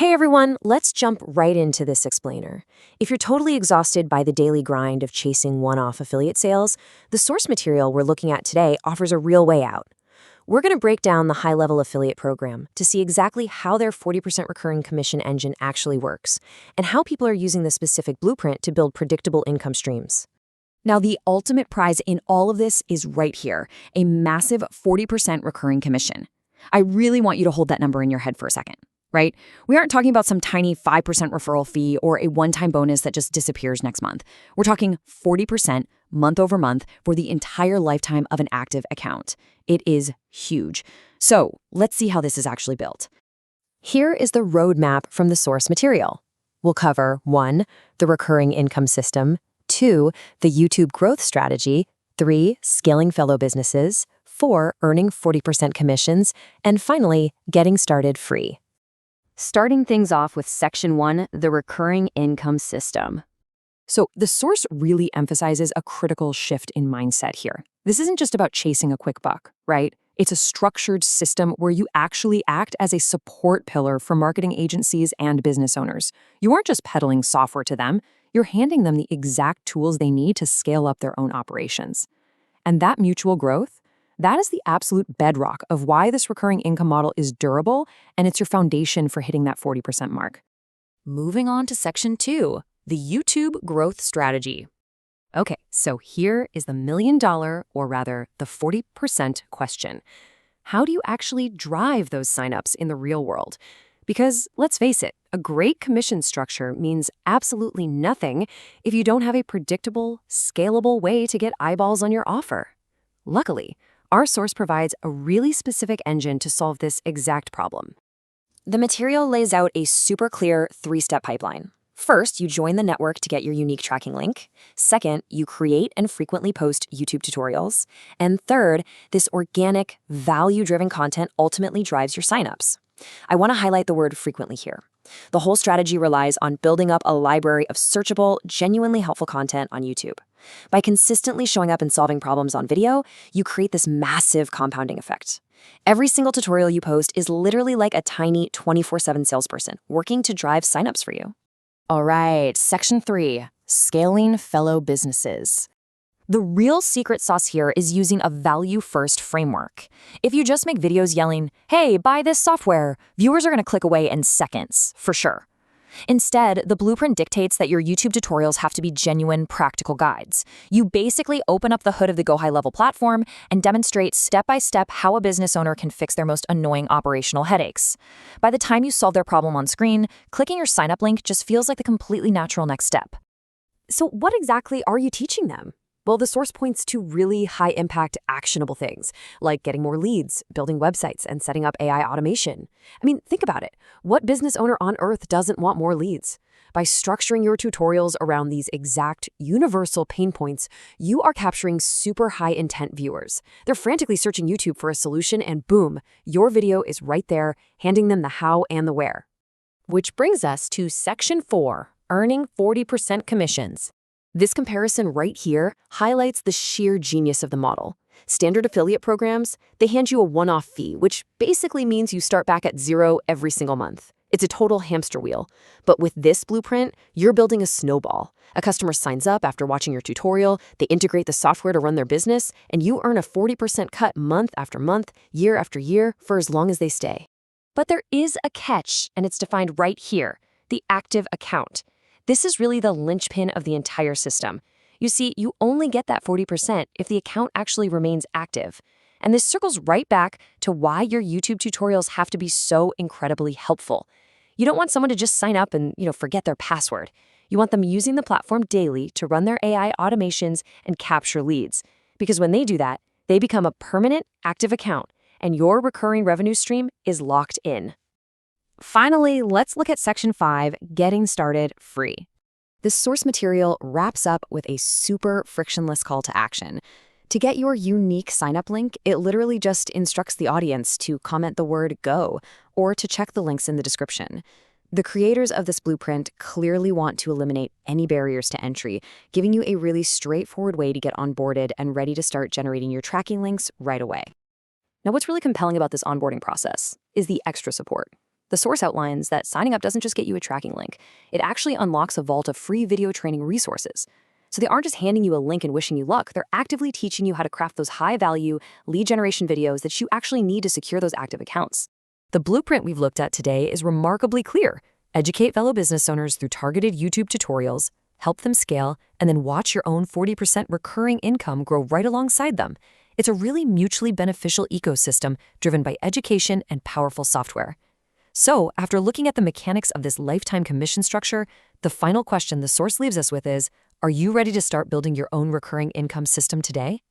Hey everyone, let's jump right into this explainer. If you're totally exhausted by the daily grind of chasing one-off affiliate sales, the source material we're looking at today offers a real way out. We're going to break down the high-level affiliate program to see exactly how their 40% recurring commission engine actually works, and how people are using the specific blueprint to build predictable income streams. Now, the ultimate prize in all of this is right here, a massive 40% recurring commission. I really want you to hold that number in your head for a second, right? We aren't talking about some tiny 5% referral fee or a one-time bonus that just disappears next month. We're talking 40% month over month for the entire lifetime of an active account. It is huge. So let's see how this is actually built. Here is the roadmap from the source material. We'll cover 1. The recurring income system, 2. The YouTube growth strategy, 3. Scaling fellow businesses, 4. Earning 40% commissions, and finally, getting started free. Starting things off with Section 1, the recurring income system. So the source really emphasizes a critical shift in mindset here. This isn't just about chasing a quick buck, right? It's a structured system where you actually act as a support pillar for marketing agencies and business owners. You aren't just peddling software to them, you're handing them the exact tools they need to scale up their own operations. And that mutual growth, that is the absolute bedrock of why this recurring income model is durable, and it's your foundation for hitting that 40% mark. Moving on to Section 2, the YouTube growth strategy. Okay, so here is the $1 million, or rather the 40% question. How do you actually drive those signups in the real world? Because let's face it, a great commission structure means absolutely nothing if you don't have a predictable, scalable way to get eyeballs on your offer. Luckily, our source provides a really specific engine to solve this exact problem. The material lays out a super clear 3-step pipeline. First, you join the network to get your unique tracking link. Second, you create and frequently post YouTube tutorials. And third, this organic, value-driven content ultimately drives your signups. I want to highlight the word frequently here. The whole strategy relies on building up a library of searchable, genuinely helpful content on YouTube. By consistently showing up and solving problems on video, you create this massive compounding effect. Every single tutorial you post is literally like a tiny 24/7 salesperson working to drive signups for you. All right, Section 3, scaling fellow businesses. The real secret sauce here is using a value-first framework. If you just make videos yelling, "Hey, buy this software," viewers are going to click away in seconds, for sure. Instead, the blueprint dictates that your YouTube tutorials have to be genuine, practical guides. You basically open up the hood of the GoHighLevel platform and demonstrate step-by-step how a business owner can fix their most annoying operational headaches. By the time you solve their problem on screen, clicking your sign-up link just feels like the completely natural next step. So what exactly are you teaching them? Well, the source points to really high-impact, actionable things, like getting more leads, building websites, and setting up AI automation. I mean, think about it. What business owner on earth doesn't want more leads? By structuring your tutorials around these exact, universal pain points, you are capturing super high-intent viewers. They're frantically searching YouTube for a solution, and boom, your video is right there, handing them the how and the where. Which brings us to Section 4, earning 40% commissions. This comparison right here highlights the sheer genius of the model. Standard affiliate programs, they hand you a one-off fee, which basically means you start back at zero every single month. It's a total hamster wheel. But with this blueprint, you're building a snowball. A customer signs up after watching your tutorial, they integrate the software to run their business, and you earn a 40% cut month after month, year after year, for as long as they stay. But there is a catch, and it's defined right here, the active account. This is really the linchpin of the entire system. You see, you only get that 40% if the account actually remains active. And this circles right back to why your YouTube tutorials have to be so incredibly helpful. You don't want someone to just sign up and, forget their password. You want them using the platform daily to run their AI automations and capture leads. Because when they do that, they become a permanent active account, and your recurring revenue stream is locked in. Finally, let's look at Section 5, getting started free. This source material wraps up with a super frictionless call to action. To get your unique sign-up link, it literally just instructs the audience to comment the word "go" or to check the links in the description. The creators of this blueprint clearly want to eliminate any barriers to entry, giving you a really straightforward way to get onboarded and ready to start generating your tracking links right away. Now, what's really compelling about this onboarding process is the extra support. The source outlines that signing up doesn't just get you a tracking link. It actually unlocks a vault of free video training resources. So they aren't just handing you a link and wishing you luck. They're actively teaching you how to craft those high-value lead generation videos that you actually need to secure those active accounts. The blueprint we've looked at today is remarkably clear. Educate fellow business owners through targeted YouTube tutorials, help them scale, and then watch your own 40% recurring income grow right alongside them. It's a really mutually beneficial ecosystem driven by education and powerful software. So, after looking at the mechanics of this lifetime commission structure, the final question the source leaves us with is, are you ready to start building your own recurring income system today?